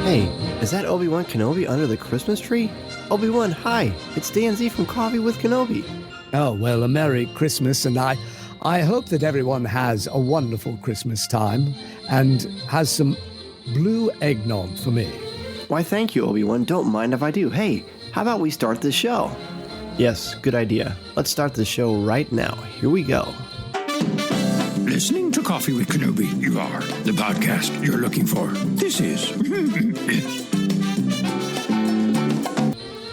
Hey, is that Obi-Wan Kenobi under the Christmas tree? Obi-Wan, hi, it's Dan Z from Coffee with Kenobi. Oh, well, a Merry Christmas, and I hope that everyone has a wonderful Christmas time and has some blue eggnog for me. Why, thank you, Obi-Wan. Don't mind if I do. Hey, how about we start the show? Yes, good idea. Let's start the show right now. Here we go. Listening to Coffee with Kenobi, you are the podcast you're looking for. This is...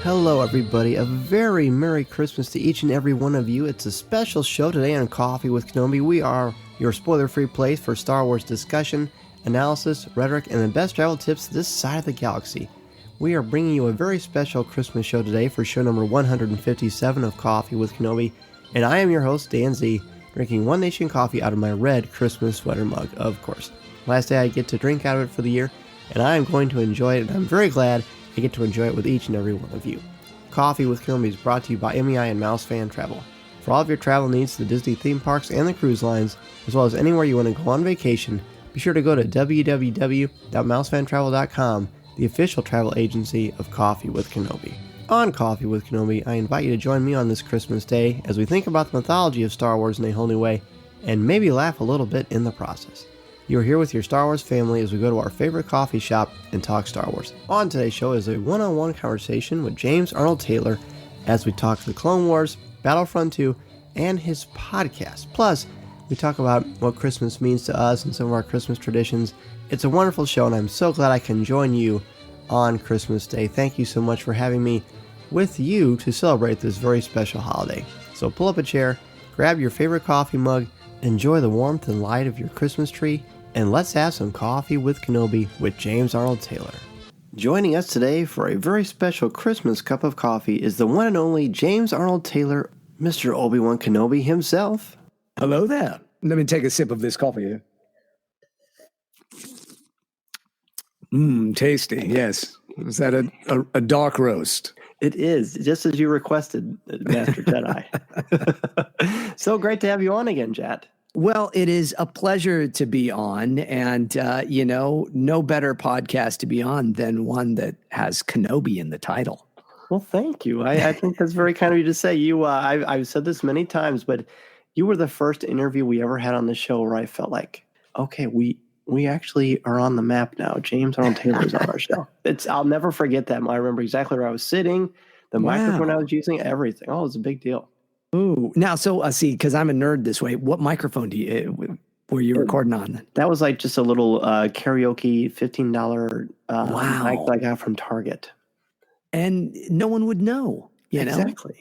Hello, everybody. A very Merry Christmas to each and every one of you. It's a special show today on Coffee with Kenobi. We are your spoiler-free place for Star Wars discussion, analysis, rhetoric, and the best travel tips this side of the galaxy. We are bringing you a very special Christmas show today for show number 157 of Coffee with Kenobi, and I am your host, Dan Z, drinking One Nation coffee out of my red Christmas sweater mug, of course. Last day I get to drink out of it for the year, and I am going to enjoy it, and I'm very glad I get to enjoy it with each and every one of you. Coffee with Kenobi is brought to you by MEI and Mouse Fan Travel. For all of your travel needs to the Disney theme parks and the cruise lines, as well as anywhere you want to go on vacation, be sure to go to www.mousefantravel.com, the official travel agency of Coffee with Kenobi. On Coffee with Kenobi, I invite you to join me on this Christmas day as we think about the mythology of Star Wars in a whole new way, and maybe laugh a little bit in the process. You're here with your Star Wars family as we go to our favorite coffee shop and talk Star Wars. On today's show is a one-on-one conversation with James Arnold Taylor as we talk the Clone Wars, Battlefront II, and his podcast. Plus, we talk about what Christmas means to us and some of our Christmas traditions. It's a wonderful show, and I'm so glad I can join you on Christmas Day. Thank you so much for having me with you to celebrate this very special holiday. So pull up a chair, grab your favorite coffee mug, enjoy the warmth and light of your Christmas tree, and let's have some Coffee with Kenobi with James Arnold Taylor. Joining us today for a very special Christmas cup of coffee is the one and only James Arnold Taylor, Mr. Obi-Wan Kenobi himself. Hello there. Let me take a sip of this coffee here. Tasty, yes. Is that a dark roast? It is, just as you requested, Master Jedi. So great to have you on again, Jat. Well, it is a pleasure to be on, and, no better podcast to be on than one that has Kenobi in the title. Well, thank you. I think that's very kind of you to say. I've said this many times, but you were the first interview we ever had on the show where I felt like, okay, we actually are on the map now. James Arnold Taylor's on our show. I'll never forget that. I remember exactly where I was sitting, the microphone I was using, everything. Oh, it was a big deal. Ooh. Now, so see, because I'm a nerd this way, what microphone were you recording on? That was like just a little karaoke $15 mic that I got from Target. And no one would know. Exactly.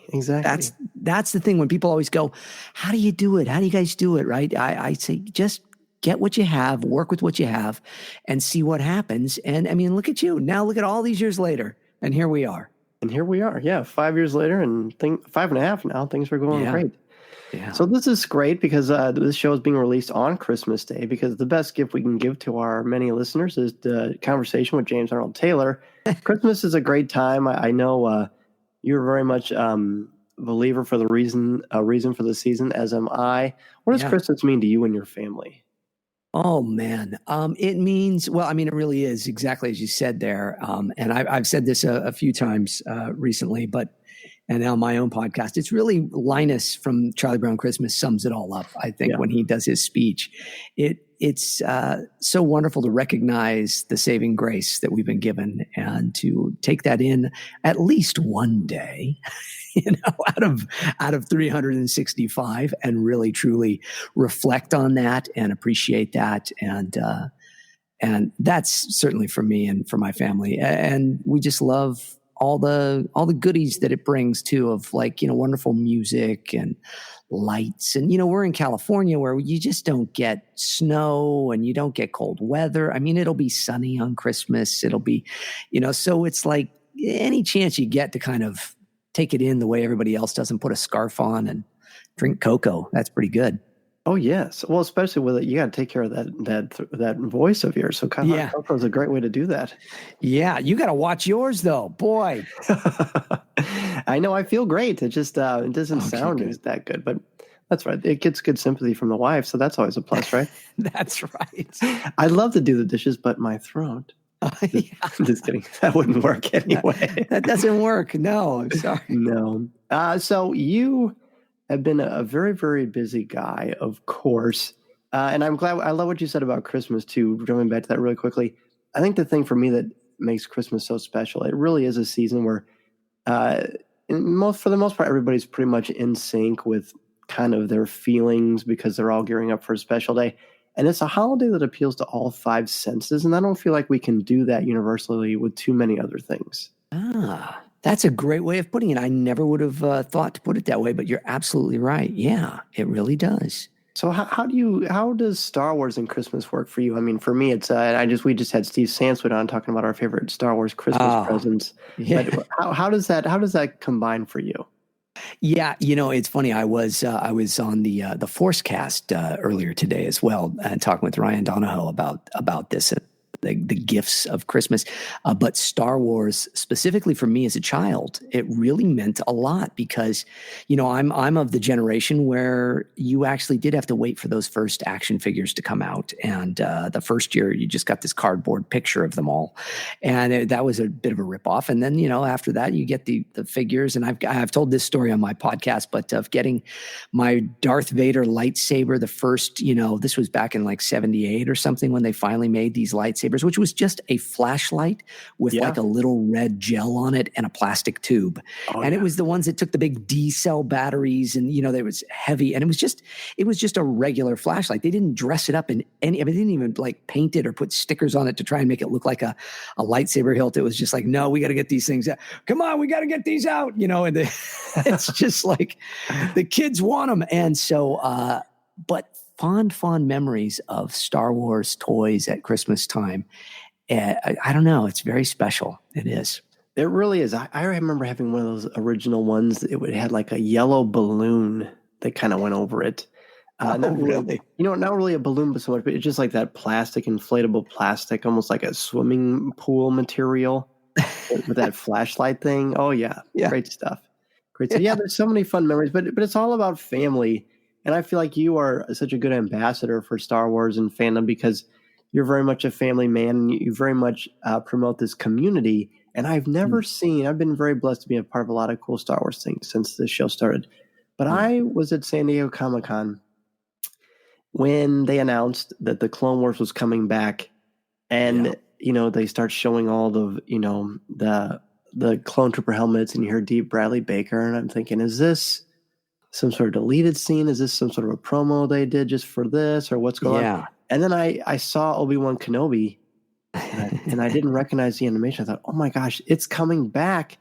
That's the thing when people always go, how do you do it? How do you guys do it? Right? I say, just get what you have, work with what you have, and see what happens. And I mean, look at you. Now look at all these years later, and here we are. Yeah, 5 years later, and 5.5 now, things are going great. Yeah. So this is great because this show is being released on Christmas Day, because the best gift we can give to our many listeners is the conversation with James Arnold Taylor. Christmas is a great time. I know you're very much believer for the reason for the season, as am I. What does Christmas mean to you and your family? Oh, man. It means, well, I mean, it really is exactly as you said there. And I've said this a few times recently, and now my own podcast, it's really Linus from Charlie Brown Christmas sums it all up, I think, when he does his speech. It's so wonderful to recognize the saving grace that we've been given and to take that in at least one day, out of 365, and really truly reflect on that and appreciate that. And that's certainly for me and for my family. And we just love all the goodies that it brings too, of wonderful music and lights. And, we're in California where you just don't get snow and you don't get cold weather. I mean, it'll be sunny on Christmas. It'll be, so it's like any chance you get to kind of take it in the way everybody else does and put a scarf on and drink cocoa. That's pretty good. Oh, yes. Well, especially with it, you got to take care of that voice of yours. So cocoa is a great way to do that. Yeah. You got to watch yours though. Boy. I know. I feel great. It just, it doesn't sound that good, but that's right. It gets good sympathy from the wife. So that's always a plus, right? That's right. I love to do the dishes, but my throat. Just kidding. That wouldn't work anyway. That doesn't work. No, I'm sorry. No. So you have been a very, very busy guy, of course. And I love what you said about Christmas too. Jumping back to that really quickly. I think the thing for me that makes Christmas so special, it really is a season where for the most part, everybody's pretty much in sync with kind of their feelings because they're all gearing up for a special day. And it's a holiday that appeals to all five senses. And I don't feel like we can do that universally with too many other things. That's a great way of putting it. I never would have thought to put it that way, but you're absolutely right. Yeah, it really does. So how does Star Wars and Christmas work for you? I mean, for me, it's we just had Steve Sansweet on talking about our favorite Star Wars Christmas presents. Yeah. But how does that combine for you? Yeah, it's funny. I was on the Forcecast earlier today as well, talking with Ryan Donahoe about this. The gifts of Christmas, but Star Wars specifically for me as a child, it really meant a lot because, I'm of the generation where you actually did have to wait for those first action figures to come out, and the first year you just got this cardboard picture of them all, and that was a bit of a ripoff. And then after that you get the figures, and I've told this story on my podcast, but of getting my Darth Vader lightsaber, the first, this was back in like 78 or something when they finally made these lightsabers, which was just a flashlight with like a little red gel on it and a plastic tube. It was the ones that took the big D-cell batteries, and they was heavy, and it was just a regular flashlight. They didn't dress it up in they didn't even like paint it or put stickers on it to try and make it look like a lightsaber hilt. It was just like, no, we got to get these things out. Come on, we got to get these out, and it's just like the kids want them. And so, but fond memories of Star Wars toys at Christmas time. I don't know. It's very special. It is. It really is. I remember having one of those original ones. It had like a yellow balloon that kind of went over it. Not really. Not really a balloon, but so much, but it's just like that plastic, inflatable plastic, almost like a swimming pool material with that flashlight thing. Oh yeah. Great stuff. Great. So there's so many fun memories, but it's all about family. And I feel like you are such a good ambassador for Star Wars and fandom because you're very much a family man and you very much promote this community. And I've been very blessed to be a part of a lot of cool Star Wars things since this show started. But I was at San Diego Comic-Con when they announced that the Clone Wars was coming back, and they start showing all the the clone trooper helmets, and you hear Deep Bradley Baker, and I'm thinking, is this some sort of deleted scene? Is this some sort of a promo they did just for this, or what's going on? And then I saw Obi-Wan Kenobi, and I didn't recognize the animation. I thought, oh my gosh, it's coming back.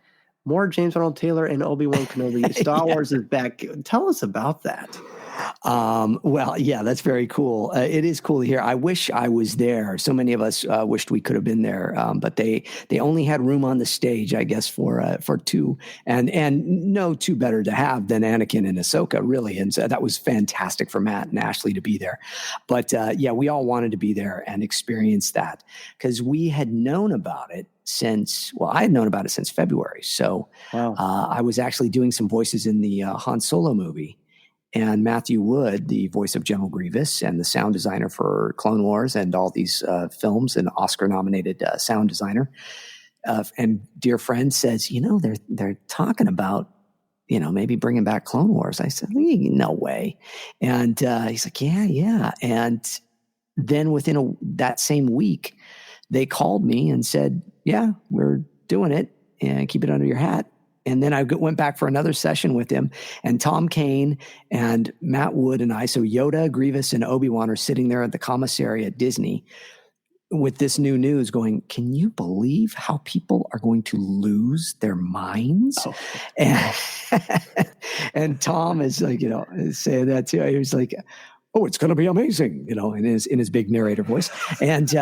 More James Arnold Taylor and Obi-Wan Kenobi. Star Wars is back. Tell us about that. Well, yeah, that's very cool. It is cool to hear. I wish I was there. So many of us wished we could have been there, but they only had room on the stage, I guess, for two, and no two better to have than Anakin and Ahsoka, really. And so that was fantastic for Matt and Ashley to be there. But we all wanted to be there and experience that because we had known about it I had known about it since February. So I was actually doing some voices in the Han Solo movie. And Matthew Wood, the voice of General Grievous and the sound designer for Clone Wars and all these films, and Oscar-nominated sound designer, and dear friend says, they're talking about, maybe bringing back Clone Wars. I said, no way. And he's like, yeah. And then within that same week, they called me and said, yeah, we're doing it, and keep it under your hat. And then I went back for another session with him, and Tom Kane and Matt Wood and I, so Yoda, Grievous, and Obi-Wan are sitting there at the commissary at Disney with this new news going, can you believe how people are going to lose their minds? Oh. And Tom is like, saying that too. He was like, oh, it's going to be amazing, in his big narrator voice. And,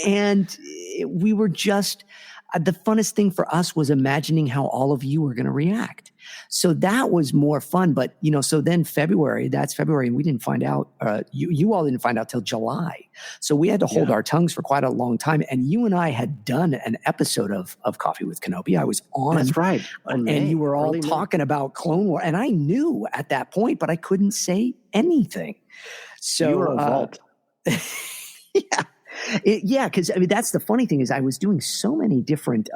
and we were just, the funnest thing for us was imagining how all of you were going to react. So that was more fun. But, so then that's February, and we didn't find out, you all didn't find out till July. So we had to hold our tongues for quite a long time. And you and I had done an episode of Coffee with Kenobi. I was on. That's right. And you were all talking about Clone Wars. And I knew at that point, but I couldn't say anything. So you were a vault. Yeah. Because I mean, that's the funny thing is I was doing so many different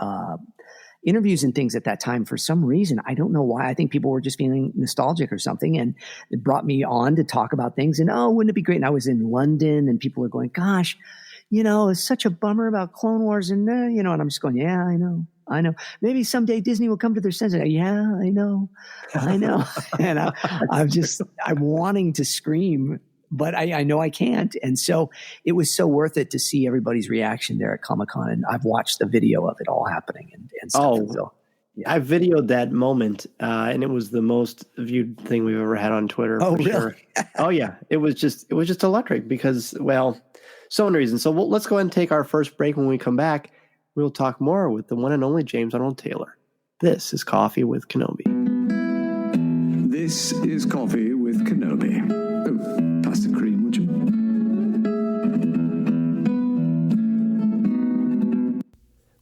interviews and things at that time for some reason. I don't know why. I think people were just feeling nostalgic or something, and it brought me on to talk about things. And wouldn't it be great? And I was in London, and people were going, "Gosh, it's such a bummer about Clone Wars," and and I'm just going, "Yeah, I know. Maybe someday Disney will come to their senses." Yeah, I know. And I'm wanting to scream, but I know I can't. And so it was so worth it to see everybody's reaction there at Comic-Con. And I've watched the video of it all happening and stuff. Oh, and so, yeah. I videoed that moment, and it was the most viewed thing we've ever had on Twitter. Oh, for really? Sure. Oh, yeah. It was just electric because, well, so many reasons. So let's go ahead and take our first break. When we come back, we'll talk more with the one and only James Arnold Taylor. This is Coffee with Kenobi. This is Coffee with Kenobi. Oh, pass the cream, would you?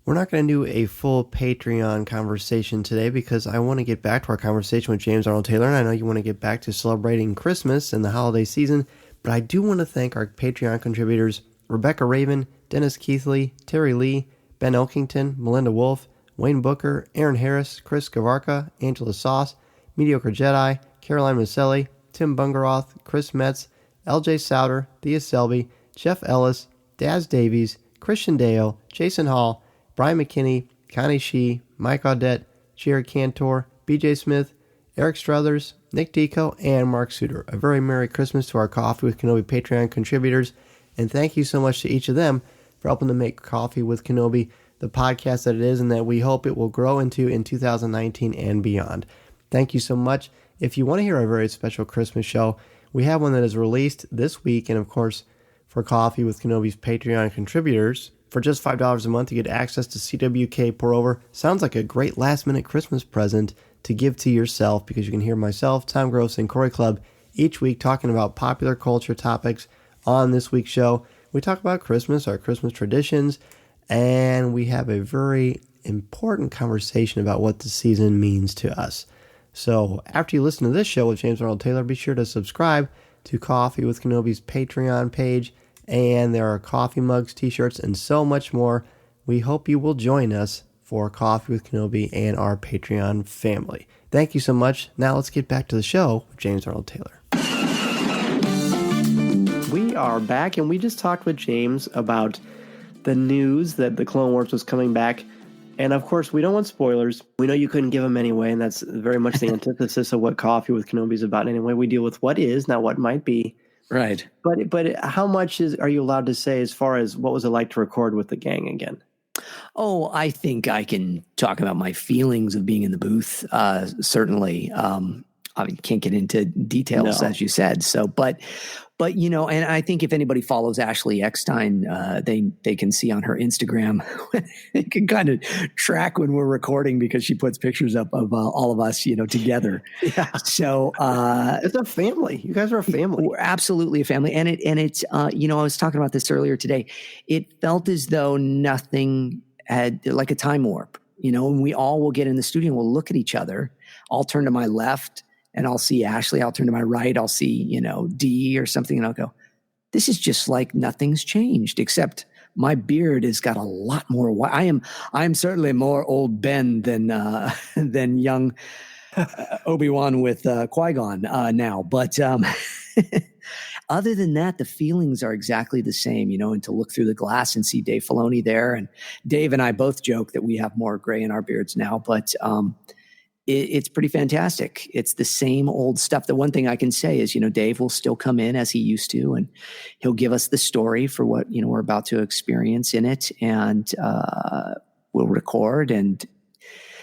We're not going to do a full Patreon conversation today because I want to get back to our conversation with James Arnold Taylor, and I know you want to get back to celebrating Christmas and the holiday season, but I do want to thank our Patreon contributors, Rebecca Raven, Dennis Keithley, Terry Lee, Ben Elkington, Melinda Wolf, Wayne Booker, Aaron Harris, Chris Gavarka, Angela Sauce, Mediocre Jedi, Caroline Maselli, Tim Bungaroth, Chris Metz, LJ Souter, Thea Selby, Jeff Ellis, Daz Davies, Christian Dale, Jason Hall, Brian McKinney, Connie Shee, Mike Audette, Jared Cantor, BJ Smith, Eric Struthers, Nick Deco, and Mark Suter. A very Merry Christmas to our Coffee with Kenobi Patreon contributors, and thank you so much to each of them for helping to make Coffee with Kenobi the podcast that it is and that we hope it will grow into in 2019 and beyond. Thank you so much. If you want to hear our very special Christmas show, we have one that is released this week, and of course, for Coffee with Kenobi's Patreon contributors, for just $5 a month, you get access to CWK Pour Over. Sounds like a great last-minute Christmas present to give to yourself because you can hear myself, Tom Gross, and Corey Clubb each week talking about popular culture topics on this week's show. We talk about Christmas, our Christmas traditions, and we have a very important conversation about what the season means to us. So after you listen to this show with James Arnold Taylor, be sure to subscribe to Coffee with Kenobi's Patreon page, and there are coffee mugs, t-shirts, and so much more. We hope you will join us for Coffee with Kenobi and our Patreon family. Thank you so much. Now let's get back to the show with James Arnold Taylor. We are back, and we just talked with James about the news that the Clone Wars was coming back. And of course, we don't want spoilers. We know you couldn't give them anyway, and that's very much the antithesis of what Coffee with Kenobi is about anyway. We deal with what is, not what might be. Right. But how much are you allowed to say as far as what was it like to record with the gang again? Oh, I think I can talk about my feelings of being in the booth. Certainly. I can't get into details, as you said. So, but and I think if anybody follows Ashley Eckstein, they can see on her Instagram, they can kind of track when we're recording because she puts pictures up of all of us, together. Yeah. So it's a family. You guys are a family. We're absolutely a family, and it's I was talking about this earlier today. It felt as though nothing had like a time warp, and we all will get in the studio and we'll look at each other. I'll turn to my left and I'll see Ashley. I'll turn to my right. I'll see, Dee or something. And I'll go, this is just like nothing's changed, except my beard has got a lot more. I am certainly more old Ben than young Obi-Wan with Qui-Gon now. But other than that, the feelings are exactly the same, and to look through the glass and see Dave Filoni there. And Dave and I both joke that we have more gray in our beards now, but it's pretty fantastic. It's the same old stuff. The one thing I can say is, Dave will still come in as he used to, and he'll give us the story for what, we're about to experience in it. And we'll record and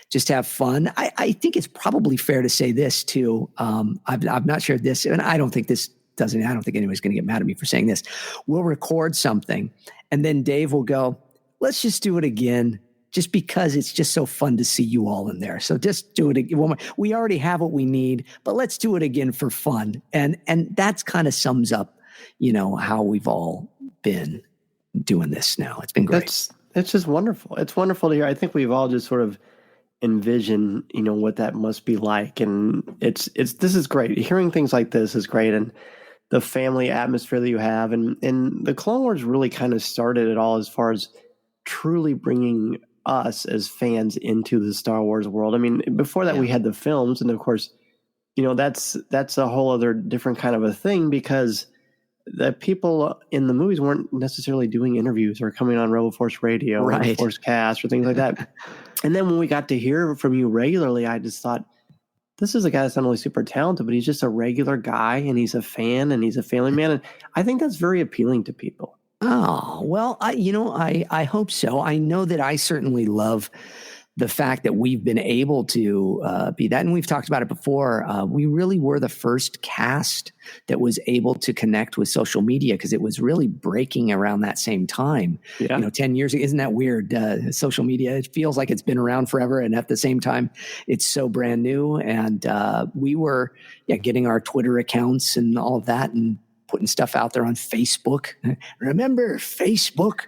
just have fun. I think it's probably fair to say this too. I've not shared this, and I don't think anybody's going to get mad at me for saying this. We'll record something and then Dave will go, let's just do it again. Just because it's just so fun to see you all in there. So just do it again. We already have what we need, but let's do it again for fun. And that's kind of sums up, how we've all been doing this now. It's been great. It's just wonderful. It's wonderful to hear. I think we've all just sort of envisioned, what that must be like. And this is great. Hearing things like this is great. And the family atmosphere that you have. And the Clone Wars really kind of started it all as far as truly bringing us as fans into the Star Wars world. I mean, before that we had the films, and of course, that's a whole other different kind of a thing, because the people in the movies weren't necessarily doing interviews or coming on Rebel Force Radio or Force Cast or things like that. And then when we got to hear from you regularly, I just thought, this is a guy that's not only super talented, but he's just a regular guy, and he's a fan, and he's a family man. And I think that's very appealing to people. Oh, well, I hope so. I know that I certainly love the fact that we've been able to be that. And we've talked about it before. We really were the first cast that was able to connect with social media, because it was really breaking around that same time. 10 years ago. Isn't that weird? Social media, it feels like it's been around forever. And at the same time, it's so brand new. And we were getting our Twitter accounts and all of that, and putting stuff out there on Facebook. Remember Facebook,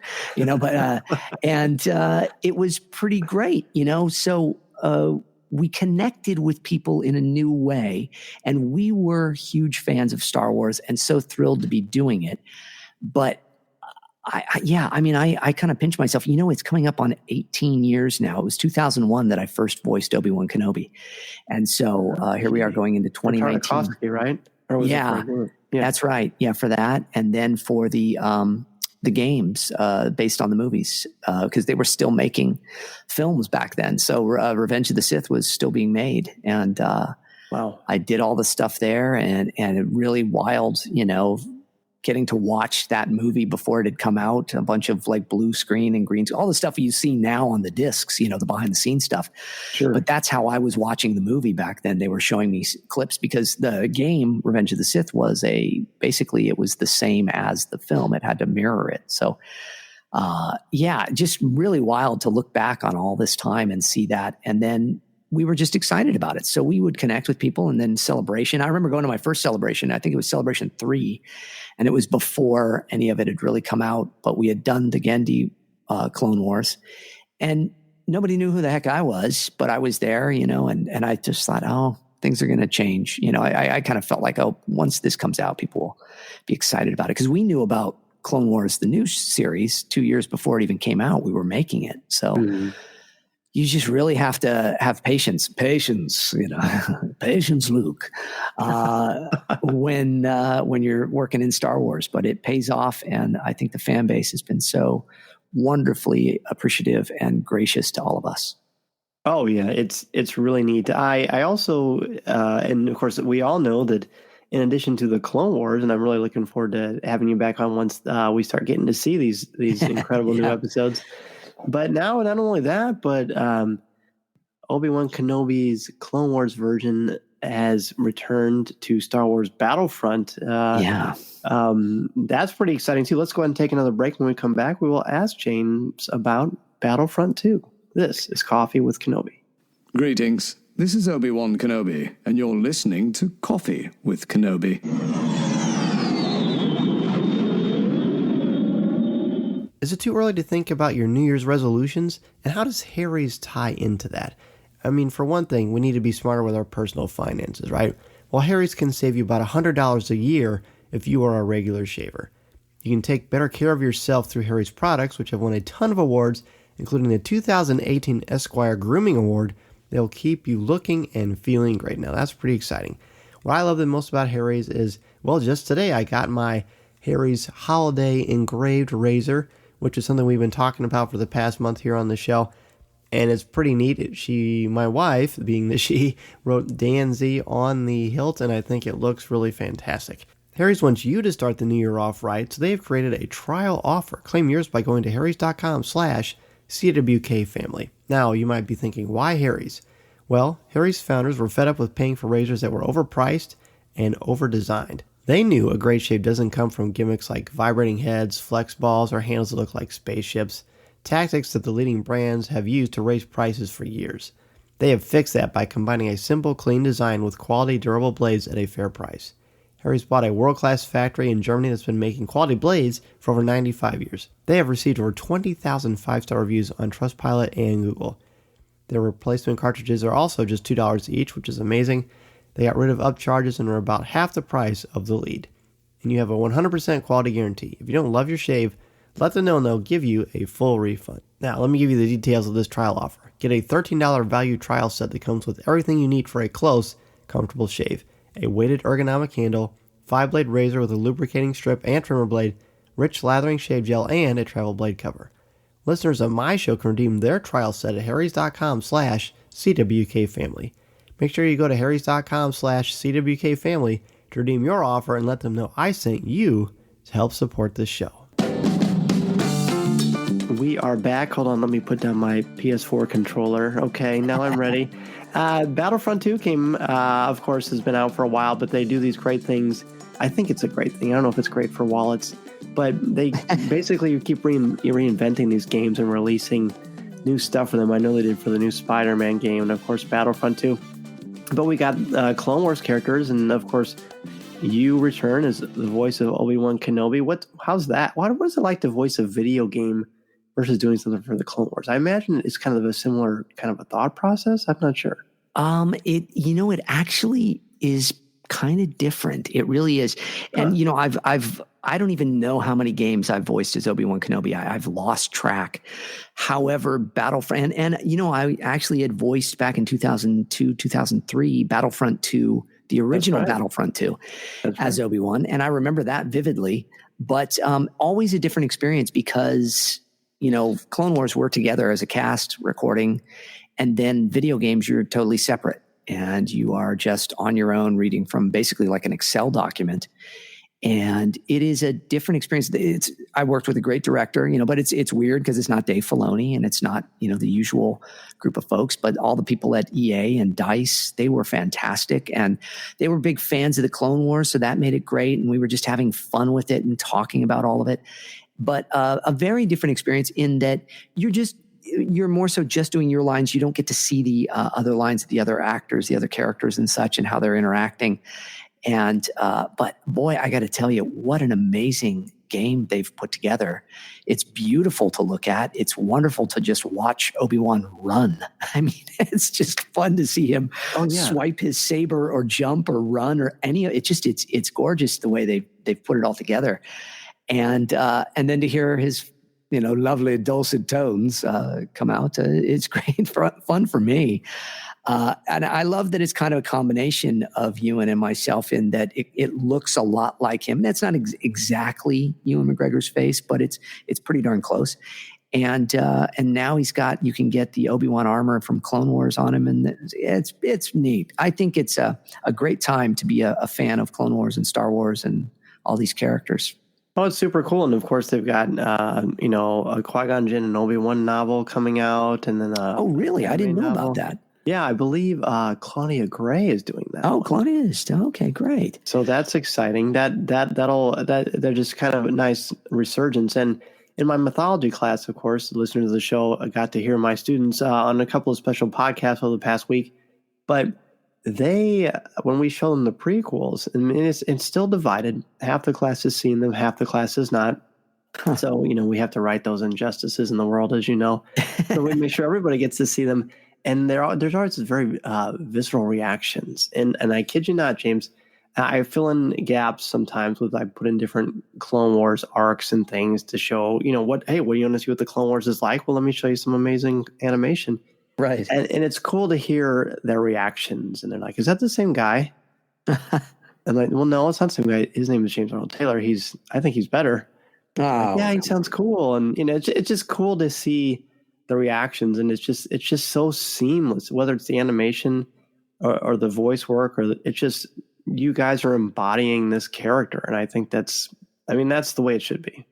and it was pretty great, So we connected with people in a new way, and we were huge fans of Star Wars and so thrilled to be doing it. But I kind of pinch myself. It's coming up on 18 years now. It was 2001 that I first voiced Obi-Wan Kenobi. And so here we are going into 2019. Tartakovsky, right? Yeah, that's right. Yeah, for that. And then for the games based on the movies, because they were still making films back then. So Revenge of the Sith was still being made. And wow, I did all the stuff there, and it really wild, getting to watch that movie before it had come out, a bunch of like blue screen and green, all the stuff you see now on the discs, the behind the scenes stuff. Sure. But that's how I was watching the movie back then. They were showing me clips, because the game Revenge of the Sith was basically it was the same as the film. It had to mirror it. So just really wild to look back on all this time and see that. And then we were just excited about it. So we would connect with people, and then Celebration. I remember going to my first Celebration. I think it was Celebration 3, and it was before any of it had really come out, but we had done the Genndy Clone Wars, and nobody knew who the heck I was, but I was there, and I just thought, oh, things are going to change. I kind of felt like, oh, once this comes out, people will be excited about it. Because we knew about Clone Wars, the new series, 2 years before it even came out. We were making it. So you just really have to have patience, Luke, when you're working in Star Wars. But it pays off, and I think the fan base has been so wonderfully appreciative and gracious to all of us. Oh yeah, it's really neat. I also, and of course, we all know that in addition to the Clone Wars, and I'm really looking forward to having you back on once we start getting to see these incredible new episodes. But now, not only that, but Obi-Wan Kenobi's Clone Wars version has returned to Star Wars Battlefront. That's pretty exciting too. Let's go ahead and take another break. When we come back, we will ask James about Battlefront 2. This is Coffee with Kenobi. Greetings. This is Obi-Wan Kenobi, and you're listening to Coffee with Kenobi. Is it too early to think about your New Year's resolutions? And how does Harry's tie into that? I mean, for one thing, we need to be smarter with our personal finances, right? Well, Harry's can save you about $100 a year if you are a regular shaver. You can take better care of yourself through Harry's products, which have won a ton of awards, including the 2018 Esquire Grooming Award. They'll keep you looking and feeling great. Now, that's pretty exciting. What I love the most about Harry's is, well, just today I got my Harry's Holiday Engraved Razor, which is something we've been talking about for the past month here on the show. And it's pretty neat. My wife, being that she wrote Danzy on the hilt, and I think it looks really fantastic. Harry's wants you to start the new year off right, so they have created a trial offer. Claim yours by going to harrys.com/CWK family. Now, you might be thinking, why Harry's? Well, Harry's founders were fed up with paying for razors that were overpriced and over-designed. They knew a great shave doesn't come from gimmicks like vibrating heads, flex balls, or handles that look like spaceships, tactics that the leading brands have used to raise prices for years. They have fixed that by combining a simple, clean design with quality, durable blades at a fair price. Harry's bought a world-class factory in Germany that's been making quality blades for over 95 years. They have received over 20,000 five-star reviews on Trustpilot and Google. Their replacement cartridges are also just $2 each, which is amazing. They got rid of upcharges and are about half the price of the lead. and you have a 100% quality guarantee. If you don't love your shave, let them know and they'll give you a full refund. Now, let me give you the details of this trial offer. Get a $13 value trial set that comes with everything you need for a close, comfortable shave. A weighted ergonomic handle, 5-blade razor with a lubricating strip and trimmer blade, rich lathering shave gel, and a travel blade cover. Listeners of my show can redeem their trial set at harrys.com/CWKFamily. Make sure you go to harrys.com/CWKFamily to redeem your offer and let them know I sent you to help support this show. We are back. Hold on, let me put down my PS4 controller. Okay, now I'm ready. Battlefront 2 came, of course, has been out for a while, but they do these great things. I think it's a great thing. I don't know if it's great for wallets, but they basically keep reinventing these games and releasing new stuff for them. I know they did for the new Spider-Man game and, of course, Battlefront 2. But we got Clone Wars characters, and, of course, you return as the voice of Obi-Wan Kenobi. How's that? What is it like to voice a video game versus doing something for the Clone Wars? I imagine it's kind of a similar kind of a thought process. I'm not sure. It actually is kind of different. It really is. And, I don't even know how many games I've voiced as Obi-Wan Kenobi. I've lost track. However, Battlefront, and I actually had voiced back in 2002, 2003, Battlefront 2, the original Battlefront 2 as Obi-Wan. And I remember that vividly, but always a different experience because, Clone Wars were together as a cast recording, and then video games, you're totally separate and you are just on your own reading from basically like an Excel document. And it is a different experience. I worked with a great director, but it's weird because it's not Dave Filoni and it's not, the usual group of folks, but all the people at EA and DICE, they were fantastic and they were big fans of the Clone Wars. So that made it great. And we were just having fun with it and talking about all of it. But a very different experience in that you're more so just doing your lines. You don't get to see the other lines of the other actors, the other characters and such, and how they're interacting. And, but boy, I got to tell you, what an amazing game they've put together. It's beautiful to look at. It's wonderful to just watch Obi-Wan run. I mean, it's just fun to see him swipe his saber or jump or run or it's gorgeous the way they've put it all together. And then to hear his, lovely dulcet tones come out, it's great fun for me. And I love that it's kind of a combination of Ewan and myself in that it looks a lot like him. That's not exactly Ewan McGregor's face, but it's pretty darn close. And now you can get the Obi-Wan armor from Clone Wars on him, and it's neat. I think it's a great time to be a fan of Clone Wars and Star Wars and all these characters. Oh, it's super cool. And of course, they've got, a Qui-Gon Jinn and Obi-Wan novel coming out. And then, oh, really? I didn't know about that. Yeah, I believe Claudia Gray is doing that. Oh, Claudia is. Okay, great. So that's exciting. They're just kind of a nice resurgence. And in my mythology class, of course, the listeners of the show got to hear my students on a couple of special podcasts over the past week. But when we show them the prequels, and it's still divided. Half the class has seen them, half the class has not. So, we have to right those injustices in the world, as you know. So we make sure everybody gets to see them. And there's always very visceral reactions. And I kid you not, James, I fill in gaps sometimes I put in different Clone Wars arcs and things to show, what do you want to see what the Clone Wars is like? Well, let me show you some amazing animation. Right. And it's cool to hear their reactions. And they're like, is that the same guy? I'm like, well, no, it's not the same guy. His name is James Arnold Taylor. I think he's better. Oh, like, yeah, he sounds cool. And, it's just cool to see the reactions. And it's just so seamless, whether it's the animation or the voice work, it's just, you guys are embodying this character. And I think that's the way it should be.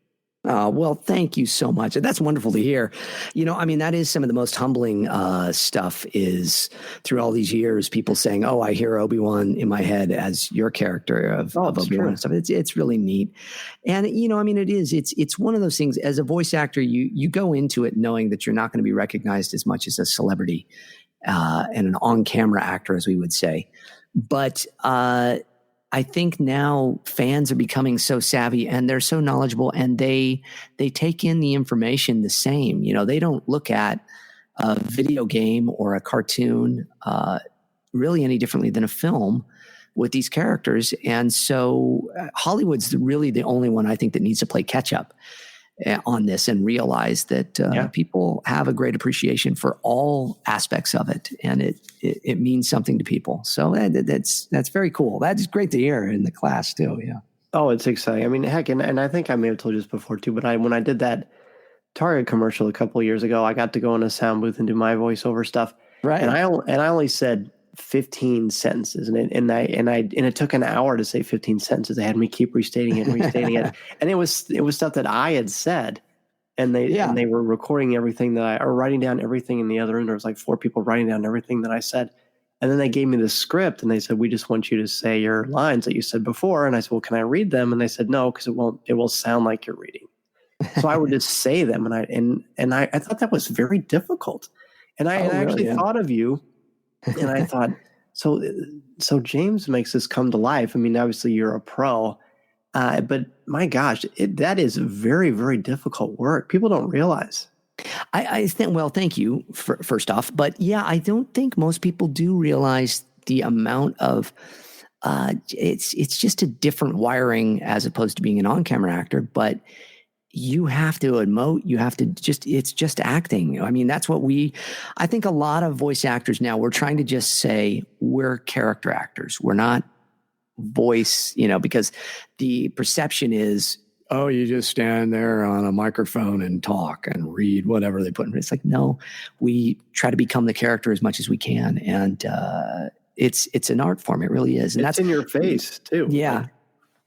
Well, thank you so much. That's wonderful to hear. That is some of the most humbling stuff is through all these years, people saying, oh, I hear Obi-Wan in my head as your character of Obi-Wan and stuff. It's really neat. And, it's one of those things as a voice actor, you go into it knowing that you're not going to be recognized as much as a celebrity and an on-camera actor, as we would say. But I think now fans are becoming so savvy and they're so knowledgeable and they take in the information the same. They don't look at a video game or a cartoon really any differently than a film. with these characters. And so Hollywood's really the only one I think that needs to play catch up on this and realize that people have a great appreciation for all aspects of it, and it means something to people. So that's very cool. That's great to hear in the class too. Yeah. Oh, it's exciting. I mean, heck, and I think I may have told you this before too, but when I did that Target commercial a couple of years ago, I got to go in a sound booth and do my voiceover stuff. Right. And I only said 15 sentences, and it took an hour to say 15 sentences. They had me keep restating it, and it was stuff that I had said, and they were recording everything or writing down everything in the other room. There was like 4 people writing down everything that I said, and then they gave me the script, and they said, "We just want you to say your lines that you said before." And I said, "Well, can I read them?" And they said, "No, because it will sound like you're reading." So I would just say them, and I thought that was very difficult, and I actually thought of you. And I thought, so James makes this come to life. I mean, obviously you're a pro, but my gosh, that is very, very difficult work. People don't realize. I think, well, thank you first off, but yeah, I don't think most people do realize the amount of, it's just a different wiring as opposed to being an on-camera actor, but you have to emote. You have to it's just acting. I mean, that's what I think a lot of voice actors now, we're trying to just say we're character actors. We're not voice, because the perception is, oh, you just stand there on a microphone and talk and read whatever they put in. It's like, no, we try to become the character as much as we can. And it's an art form. It really is. And that's in your face too. Yeah.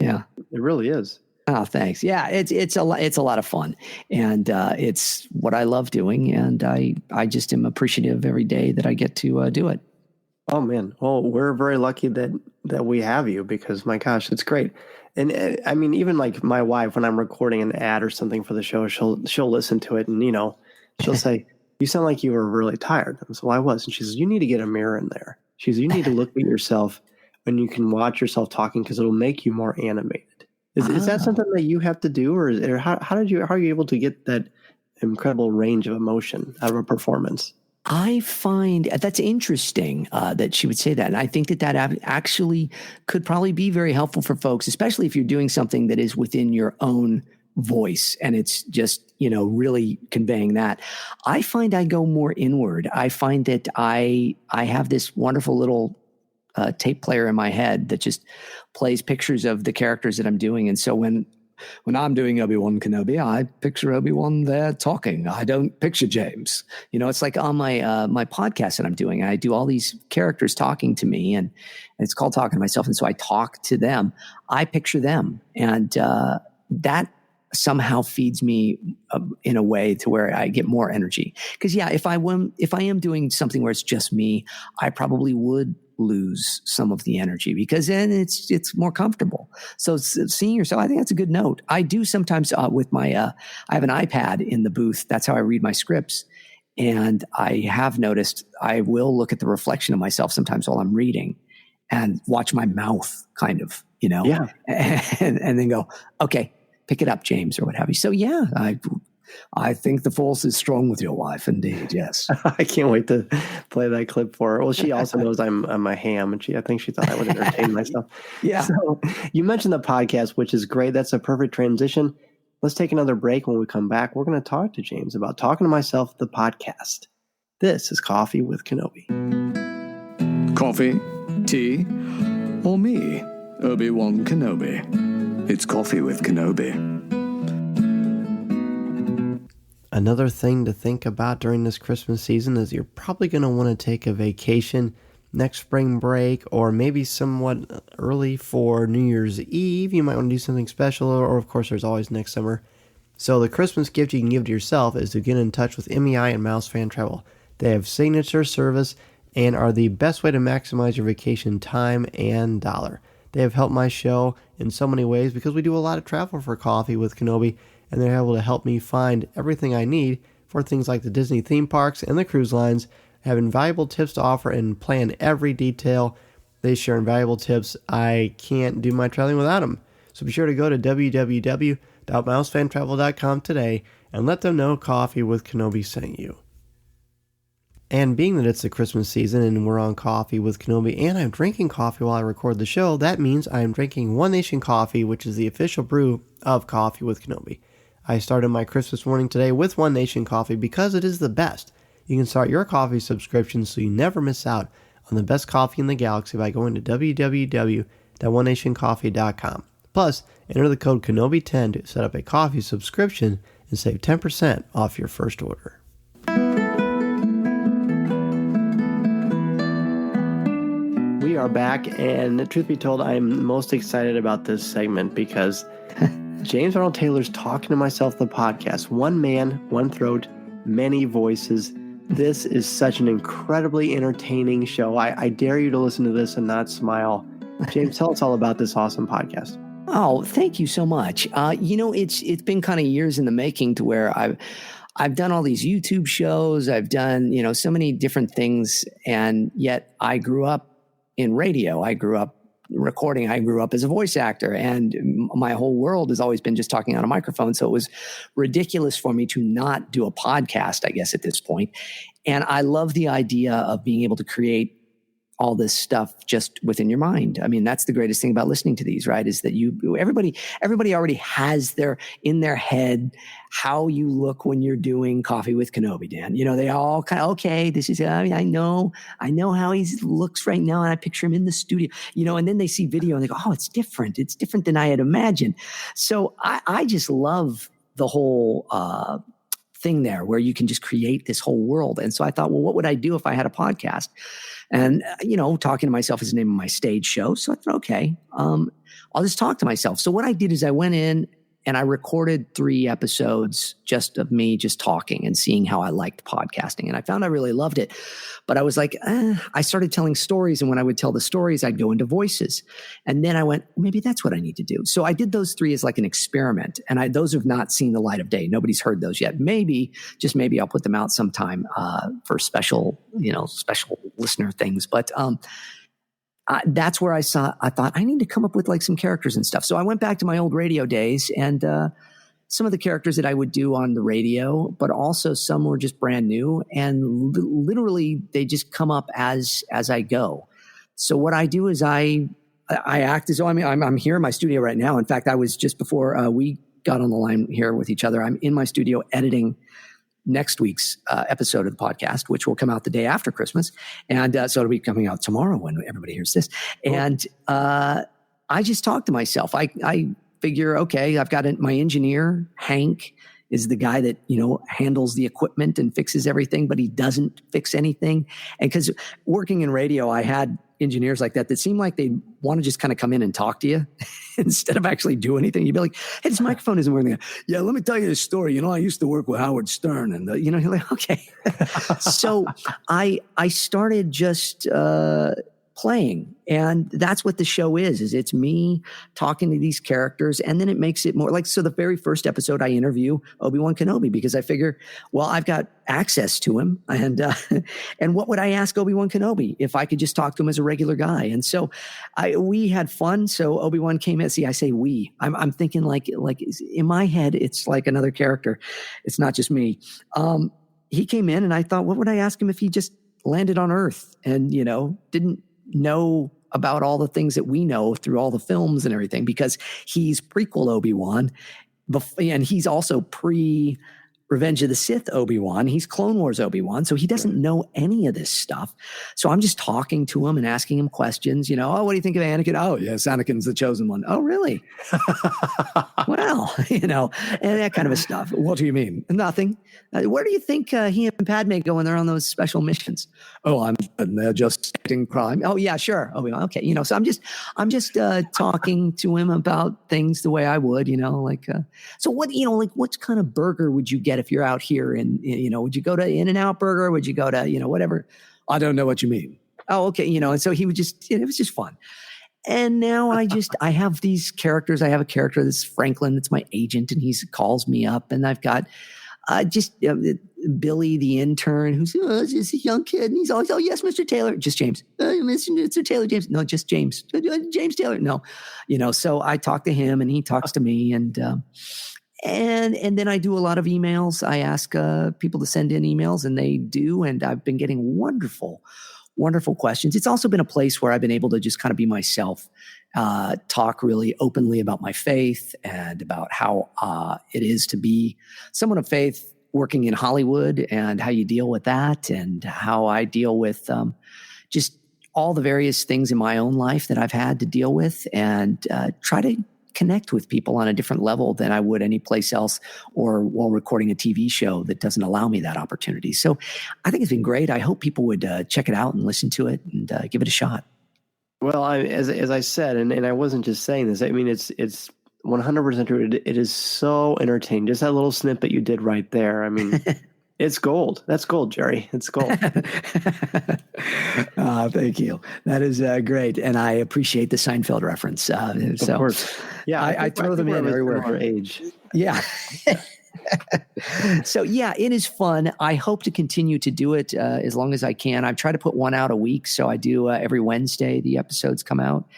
Yeah. It really is. Oh, thanks. Yeah, it's a lot of fun, and it's what I love doing, and I just am appreciative every day that I get to do it. Oh man, well, we're very lucky that we have you, because my gosh, it's great. And I mean, even like my wife, when I'm recording an ad or something for the show, she'll listen to it, and she'll say, "You sound like you were really tired." And so I was, and she says, "You need to get a mirror in there." She says, "You need to look at yourself, and you can watch yourself talking, because it'll make you more animated." Is that something that you have to do, or how are you able to get that incredible range of emotion out of a performance? I find that's interesting that she would say that. And I think that actually could probably be very helpful for folks, especially if you're doing something that is within your own voice and it's just, really conveying that. I find I go more inward. I find that I have this wonderful little tape player in my head that just plays pictures of the characters that I'm doing. And so when I'm doing Obi-Wan Kenobi, I picture Obi-Wan there talking. I don't picture James. It's like on my podcast that I'm doing. I do all these characters talking to me, and it's called Talking to Myself. And so I talk to them. I picture them, and that somehow feeds me in a way to where I get more energy. Because if I am doing something where it's just me, I probably would lose some of the energy, because then it's more comfortable. So seeing yourself, I think that's a good note. I do sometimes with my I have an iPad in the booth. That's how I read my scripts. And I have noticed I will look at the reflection of myself sometimes while I'm reading and watch my mouth kind of, Yeah. and then go, okay, pick it up, James, or what have you. So yeah, I think the force is strong with your wife, indeed. Yes. I can't wait to play that clip for her. Well, she also knows I'm a ham, and I think she thought I would entertain myself. Yeah. So you mentioned the podcast, which is great. That's a perfect transition. Let's take another break. When we come back, we're going to talk to James about Talking to Myself, the podcast. This is Coffee with Kenobi. Coffee, tea, or me, Obi-Wan Kenobi. It's Coffee with Kenobi. Another thing to think about during this Christmas season is you're probably going to want to take a vacation next spring break, or maybe somewhat early for New Year's Eve. You might want to do something special, or of course there's always next summer. So the Christmas gift you can give to yourself is to get in touch with MEI and Mouse Fan Travel. They have signature service and are the best way to maximize your vacation time and dollar. They have helped my show in so many ways because we do a lot of travel for Coffee with Kenobi, and they're able to help me find everything I need for things like the Disney theme parks and the cruise lines, have invaluable tips to offer and plan every detail. They share invaluable tips. I can't do my traveling without them. So be sure to go to www.mousefantravel.com today and let them know Coffee with Kenobi sent you. And being that it's the Christmas season and we're on Coffee with Kenobi and I'm drinking coffee while I record the show, that means I'm drinking One Nation Coffee, which is the official brew of Coffee with Kenobi. I started my Christmas morning today with One Nation Coffee because it is the best. You can start your coffee subscription so you never miss out on the best coffee in the galaxy by going to www.onenationcoffee.com. Plus, enter the code Kenobi10 to set up a coffee subscription and save 10% off your first order. We are back, and truth be told, I'm most excited about this segment because James Arnold Taylor's Talking to Myself, the podcast. One man, one throat, many voices. This is such an incredibly entertaining show. I dare you to listen to this and not smile. James, tell us all about this awesome podcast. Oh, thank you so much. It's been kind of years in the making to where I've done all these YouTube shows. I've done, so many different things. And yet I grew up in radio. I grew up recording. I grew up as a voice actor, and my whole world has always been just talking on a microphone. So it was ridiculous for me to not do a podcast, I guess, at this point. And I love the idea of being able to create all this stuff just within your mind. I mean, that's the greatest thing about listening to these, right? Is that everybody already has in their head how you look when you're doing Coffee with Kenobi, Dan. They all kind of, okay, this is, I know how he looks right now. And I picture him in the studio, and then they see video and they go, oh, it's different. It's different than I had imagined. So I just love the whole, thing there where you can just create this whole world. And so I thought, well, what would I do if I had a podcast? And, Talking to Myself is the name of my stage show. So I thought, okay, I'll just talk to myself. So what I did is I went in and I recorded 3 episodes just of me just talking and seeing how I liked podcasting. And I found I really loved it. But I was like, I started telling stories. And when I would tell the stories, I'd go into voices. And then I went, maybe that's what I need to do. So I did those 3 as like an experiment. And those have not seen the light of day. Nobody's heard those yet. Maybe I'll put them out sometime for special listener things. But that's where I thought I need to come up with like some characters and stuff. So I went back to my old radio days and some of the characters that I would do on the radio, but also some were just brand new and literally they just come up as I go. So what I do is I act as though I'm here in my studio right now. In fact, I was just before we got on the line here with each other, I'm in my studio editing next week's episode of the podcast, which will come out the day after Christmas. And so it'll be coming out tomorrow when everybody hears this. Cool. And I just talk to myself. I figure, okay, I've got my engineer, Hank, is the guy that, handles the equipment and fixes everything, but he doesn't fix anything. And because working in radio, I had engineers like that seem like they want to just kind of come in and talk to you instead of actually do anything. You'd be like, hey, this microphone isn't working. Yeah, let me tell you this story. I used to work with Howard Stern and, you're like, okay. So I started just playing. And that's what the show is it's me talking to these characters. And then it makes it more like, so the very first episode I interview Obi-Wan Kenobi because I figure, well, I've got access to him. And what would I ask Obi-Wan Kenobi if I could just talk to him as a regular guy? And so we had fun. So Obi-Wan came in. See, I say we. I'm thinking like in my head, it's like another character. It's not just me. He came in and I thought, what would I ask him if he just landed on Earth and, didn't know about all the things that we know through all the films and everything, because he's prequel Obi-Wan and he's also Revenge of the Sith Obi-Wan. He's Clone Wars Obi-Wan. So he doesn't know any of this stuff. So I'm just talking to him and asking him questions, oh, what do you think of Anakin? Oh, yes, Anakin's the chosen one. Oh, really? Well, and that kind of stuff. What do you mean? Nothing. Where do you think he and Padme go when they're on those special missions? Oh, they're just acting crime. Oh, yeah, sure. Oh, okay. So I'm just talking to him about things the way I would, so what, what kind of burger would you get if you're out here and, would you go to In-N-Out Burger? Would you go to, whatever? I don't know what you mean. Oh, okay. And so he would just, it was just fun. And now I have these characters. I have a character that's Franklin. That's my agent. And he calls me up and I've got Billy, the intern, who's just a young kid. And he's always, oh, yes, Mr. Taylor. Just James. Mr. Taylor, James. No, just James. James Taylor. No. So I talk to him and he talks to me. And then I do a lot of emails. I ask people to send in emails, and they do. And I've been getting wonderful questions. It's also been a place where I've been able to just kind of be myself, talk really openly about my faith and about how it is to be someone of faith working in Hollywood and how you deal with that, and how I deal with just all the various things in my own life that I've had to deal with, and try to connect with people on a different level than I would any place else, or while recording a TV show that doesn't allow me that opportunity. So I think it's been great. I hope people would check it out and listen to it and give it a shot. Well, as I said, and I wasn't just saying this, I mean, it's 100% true. It is so entertaining. Just that little snippet you did right there. I mean, it's gold. That's gold, Jerry. It's gold. Thank you. That is great. And I appreciate the Seinfeld reference. Of course. Yeah, I throw them in everywhere. Our age. Yeah. So, yeah, it is fun. I hope to continue to do it as long as I can. I've tried to put one out a week. So I do every Wednesday, the episodes come out.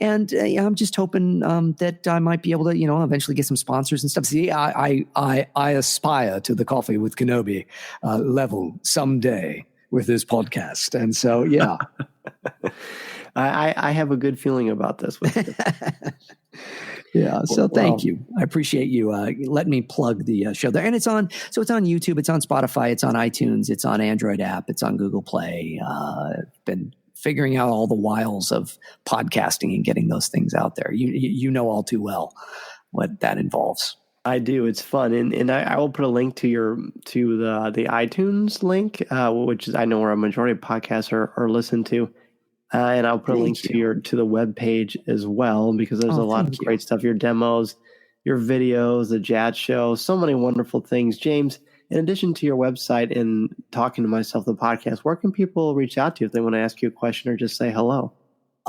And I'm just hoping that I might be able to, eventually get some sponsors and stuff. See, I aspire to the Coffee with Kenobi level someday with this podcast. And so, yeah. I have a good feeling about this. Yeah. So thank you. I appreciate you letting me plug the show there. And it's on YouTube, it's on Spotify, it's on iTunes, it's on Android app, it's on Google Play. Been figuring out all the wiles of podcasting and getting those things out there. You know all too well what that involves. I do. It's fun. And I will put a link to the iTunes link, which is, I know where a majority of podcasts are listened to. And I'll put a link to the web page as well, because there's a lot of great stuff. Your demos, your videos, the Jat show, so many wonderful things. James, in addition to your website and talking to myself, the podcast, where can people reach out to you if they want to ask you a question or just say hello?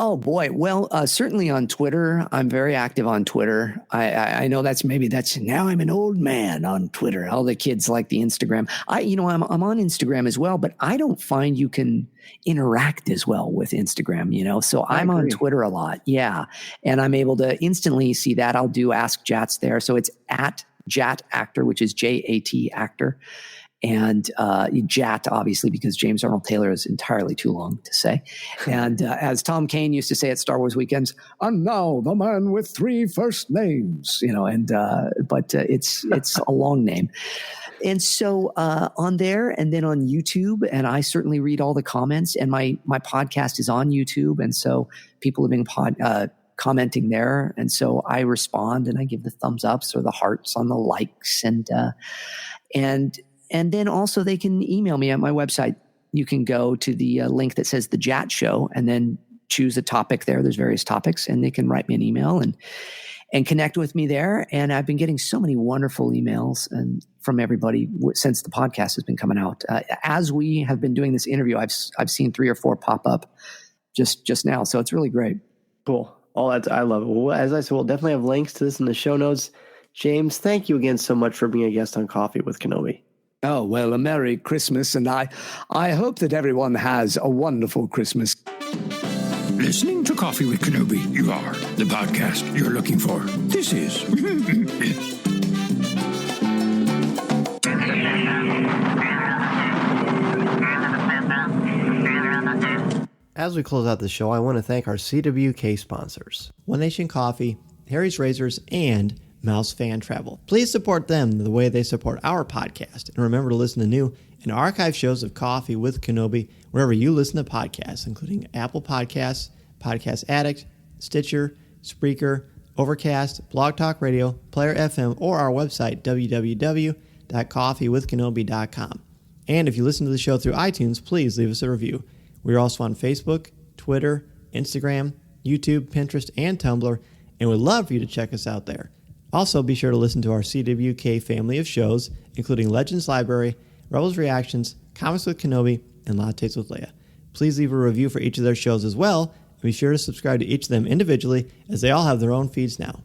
Oh, boy. Well, certainly on Twitter. I'm very active on Twitter. I know that's now I'm an old man on Twitter. All the kids like the Instagram. I'm on Instagram as well, but I don't find you can interact as well with Instagram, so I'm on Twitter a lot. Yeah. And I'm able to instantly see that. I'll do Ask Jats there. So it's at Jat Actor, which is JAT Actor. And Jat, obviously, because James Arnold Taylor is entirely too long to say. And as Tom Kane used to say at Star Wars Weekends, and now the man with 3 first names, but it's a long name. And so on there, and then on YouTube, and I certainly read all the comments, and my podcast is on YouTube. And so people have been commenting there. And so I respond and I give the thumbs ups or the hearts on the likes, and then also they can email me at my website. You can go to the link that says The Jat Show and then choose a topic there. There's various topics, and they can write me an email and connect with me there. And I've been getting so many wonderful emails and from everybody since the podcast has been coming out. As we have been doing this interview, I've seen 3 or 4 pop up just now. So it's really great. Cool. All that, I love it. Well, as I said, we'll definitely have links to this in the show notes. James, thank you again so much for being a guest on Coffee with Kenobi. Oh, well, a Merry Christmas, and I hope that everyone has a wonderful Christmas. Listening to Coffee with Kenobi, you are the podcast you're looking for. This is... As we close out the show, I want to thank our CWK sponsors, One Nation Coffee, Harry's Razors, and Mouse Fan Travel. Please support them the way they support our podcast. And remember to listen to new and archive shows of Coffee with Kenobi wherever you listen to podcasts, including Apple Podcasts, Podcast Addict, Stitcher, Spreaker, Overcast, Blog Talk Radio, Player FM, or our website, www.coffeewithkenobi.com. And if you listen to the show through iTunes, please leave us a review. We're also on Facebook, Twitter, Instagram, YouTube, Pinterest, and Tumblr, and we'd love for you to check us out there. Also, be sure to listen to our CWK family of shows, including Legends Library, Rebels Reactions, Comics with Kenobi, and Lattes with Leia. Please leave a review for each of their shows as well, and be sure to subscribe to each of them individually, as they all have their own feeds now.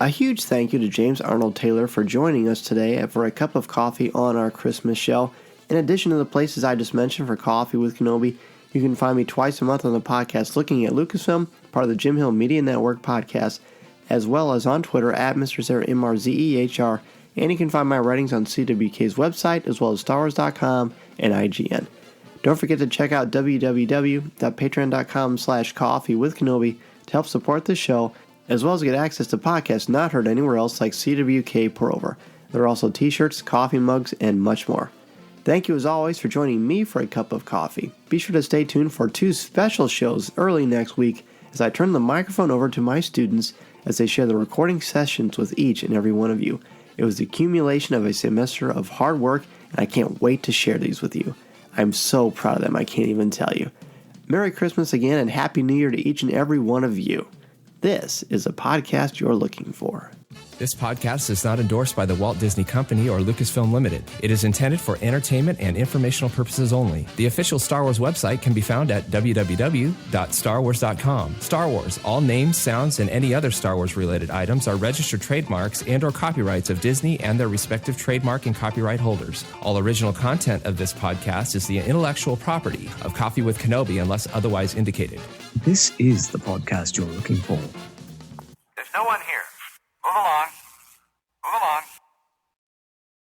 A huge thank you to James Arnold Taylor for joining us today for a cup of coffee on our Christmas show. In addition to the places I just mentioned for Coffee with Kenobi, you can find me twice a month on the podcast Looking at Lucasfilm, part of the Jim Hill Media Network podcast, as well as on Twitter at Mr. Zerher, MRZEHR, and you can find my writings on CWK's website, as well as StarWars.com and IGN. Don't forget to check out www.patreon.com/coffeewithkenobi to help support the show, as well as get access to podcasts not heard anywhere else like CWK Pour Over. There are also t-shirts, coffee mugs, and much more. Thank you as always for joining me for a cup of coffee. Be sure to stay tuned for 2 special shows early next week as I turn the microphone over to my students as they share the recording sessions with each and every one of you. It was the accumulation of a semester of hard work, and I can't wait to share these with you. I'm so proud of them, I can't even tell you. Merry Christmas again, and Happy New Year to each and every one of you. This is a podcast you're looking for. This podcast is not endorsed by the Walt Disney Company or Lucasfilm Limited. It is intended for entertainment and informational purposes only. The official Star Wars website can be found at www.starwars.com. Star Wars, all names, sounds, and any other Star Wars-related items are registered trademarks and or copyrights of Disney and their respective trademark and copyright holders. All original content of this podcast is the intellectual property of Coffee with Kenobi unless otherwise indicated. This is the podcast you're looking for. There's no one here.